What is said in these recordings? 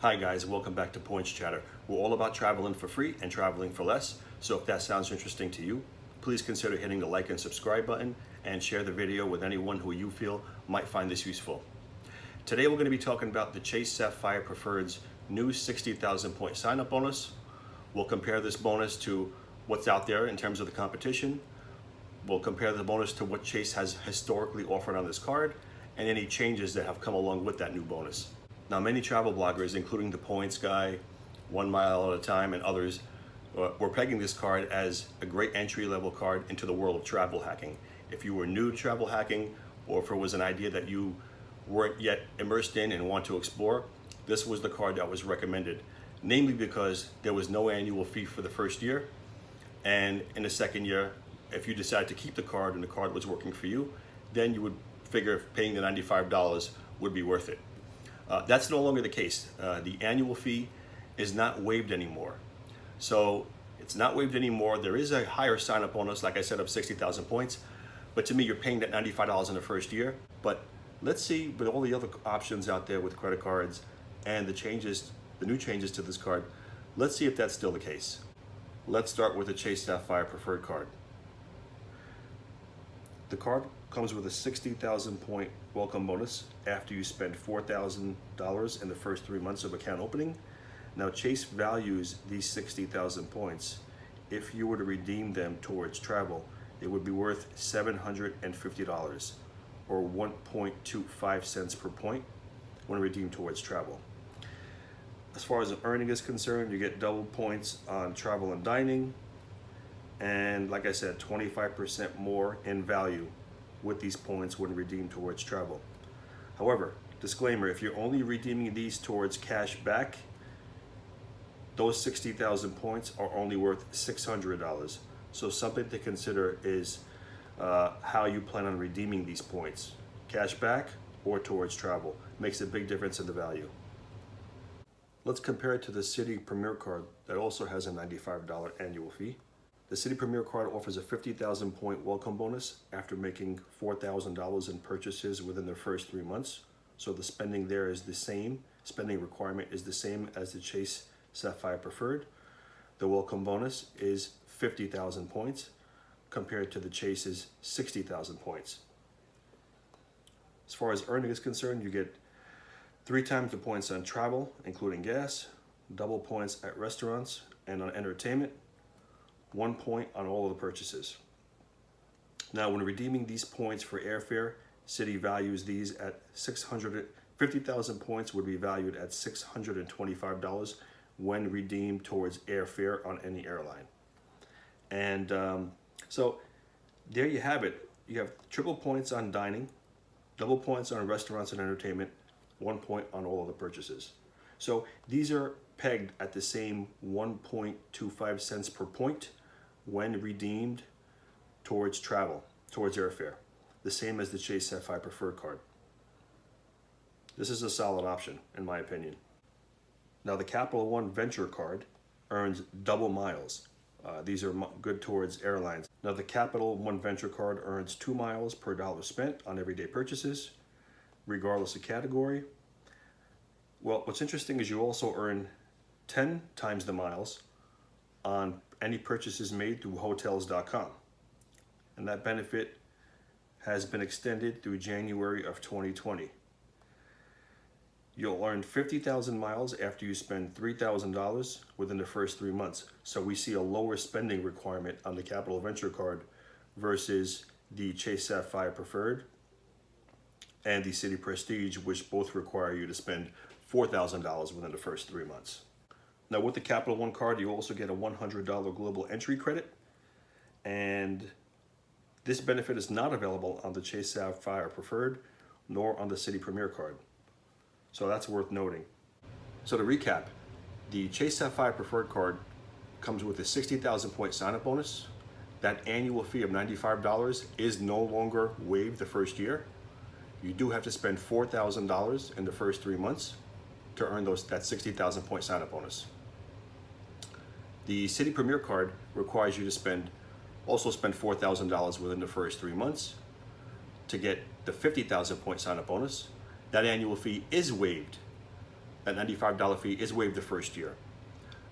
Hi guys, welcome back to Points Chatter. We're all about traveling for free and traveling for less. So if that sounds interesting to you, please consider hitting the like and subscribe button and share the video with anyone who you feel might find this useful. Today we're going to be talking about the Chase Sapphire Preferred's new 60,000 point sign-up bonus. We'll compare this bonus to what's out there in terms of the competition. We'll compare the bonus to what Chase has historically offered on this card and any changes that have come along with that new bonus. Now, many travel bloggers, including the Points Guy, 1 Mile at a Time, and others, were pegging this card as a great entry-level card into the world of travel hacking. If you were new to travel hacking, or if it was an idea that you weren't yet immersed in and want to explore, this was the card that was recommended, namely because there was no annual fee for the first year, and in the second year, if you decide to keep the card and the card was working for you, then you would figure paying the $95 would be worth it. That's no longer the case. The annual fee is not waived anymore. So it's not waived anymore. There is a higher sign-up bonus, like I said, of 60,000 points. But to me, you're paying that $95 in the first year. But let's see, with all the other options out there with credit cards and the new changes to this card, let's see if that's still the case. Let's start with the Chase Sapphire Preferred card. The card comes with a 60,000 point welcome bonus after you spend $4,000 in the first 3 months of account opening. Now, Chase values these 60,000 points. If you were to redeem them towards travel, it would be worth $750 or 1.25 cents per point when redeemed towards travel. As far as the earning is concerned, you get double points on travel and dining, and like I said, 25% more in value with these points when redeemed towards travel. However, disclaimer, if you're only redeeming these towards cash back, those 60,000 points are only worth $600. So something to consider is how you plan on redeeming these points. Cash back or towards travel makes a big difference in the value. Let's compare it to the City Premier card that also has a $95 annual fee. The City Premier card offers a 50,000 point welcome bonus after making $4,000 in purchases within the first 3 months. So the spending there is the same, spending requirement is the same as the Chase Sapphire Preferred. The welcome bonus is 50,000 points compared to the Chase's 60,000 points. As far as earning is concerned, you get 3 times the points on travel, including gas, double points at restaurants and on entertainment, 1 point on all of the purchases. Now, when redeeming these points for airfare, City values these at 50,000 points would be valued at $625 when redeemed towards airfare on any airline. And so there you have it. You have triple points on dining, double points on restaurants and entertainment, 1 point on all of the purchases. So these are pegged at the same 1.25 cents per point when redeemed towards travel, towards airfare, the same as the Chase Sapphire Preferred card. This is a solid option, in my opinion. Now, the Capital One Venture card earns double miles. These are good towards airlines. Now, the Capital One Venture card earns 2 miles per dollar spent on everyday purchases, regardless of category. Well, what's interesting is you also earn 10 times the miles on any purchases made through hotels.com. And that benefit has been extended through January of 2020. You'll earn 50,000 miles after you spend $3,000 within the first 3 months. So we see a lower spending requirement on the Capital Venture card versus the Chase Sapphire Preferred and the City Prestige, which both require you to spend $4,000 within the first 3 months. Now, with the Capital One card, you also get a $100 global entry credit, and this benefit is not available on the Chase Sapphire Preferred nor on the City Premier card. So that's worth noting. So to recap, the Chase Sapphire Preferred card comes with a 60,000 point sign-up bonus. That annual fee of $95 is no longer waived the first year. You do have to spend $4,000 in the first 3 months to earn that 60,000 point sign-up bonus. The City Premier card requires you to also spend $4,000 within the first 3 months to get the 50,000 point sign-up bonus. That annual fee is waived that $95 fee is waived the first year.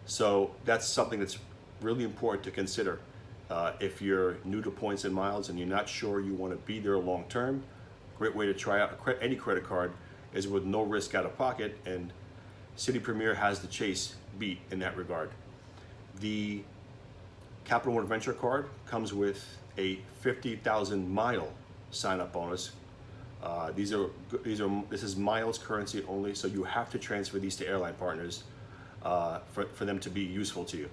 So that's something that's really important to consider. If you're new to points and miles and you're not sure you want to be there long term, great way to try out any credit card is with no risk out of pocket, and City Premier has the Chase beat in that regard. The Capital One Adventure card comes with a 50,000 mile sign-up bonus. This is miles currency only, so you have to transfer these to airline partners for them to be useful to you.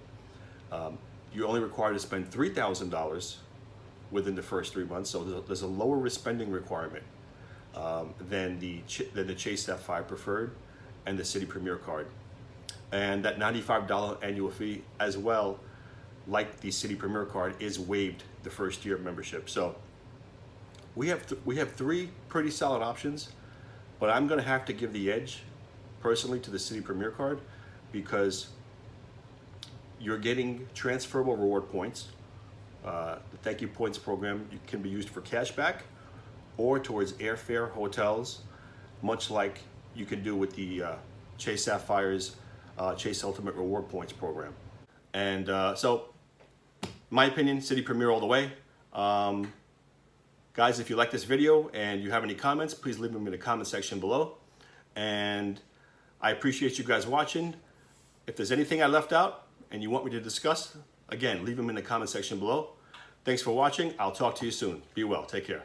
You're only required to spend $3,000 within the first 3 months, so there's a lower risk spending requirement than the Chase Sapphire Preferred and the City Premier card. And that $95 annual fee as well, like the City Premier card, is waived the first year of membership. So we have three pretty solid options, but I'm going to have to give the edge personally to the City Premier card because you're getting transferable reward points. The Thank You Points program can be used for cash back or towards airfare, hotels, much like you can do with the Chase Sapphire's Chase Ultimate Reward Points program. And so, my opinion, City Premier all the way. Guys, if you like this video and you have any comments, please leave them in the comment section below. And I appreciate you guys watching. If there's anything I left out and you want me to discuss, again, leave them in the comment section below. Thanks for watching. I'll talk to you soon. Be well. Take care.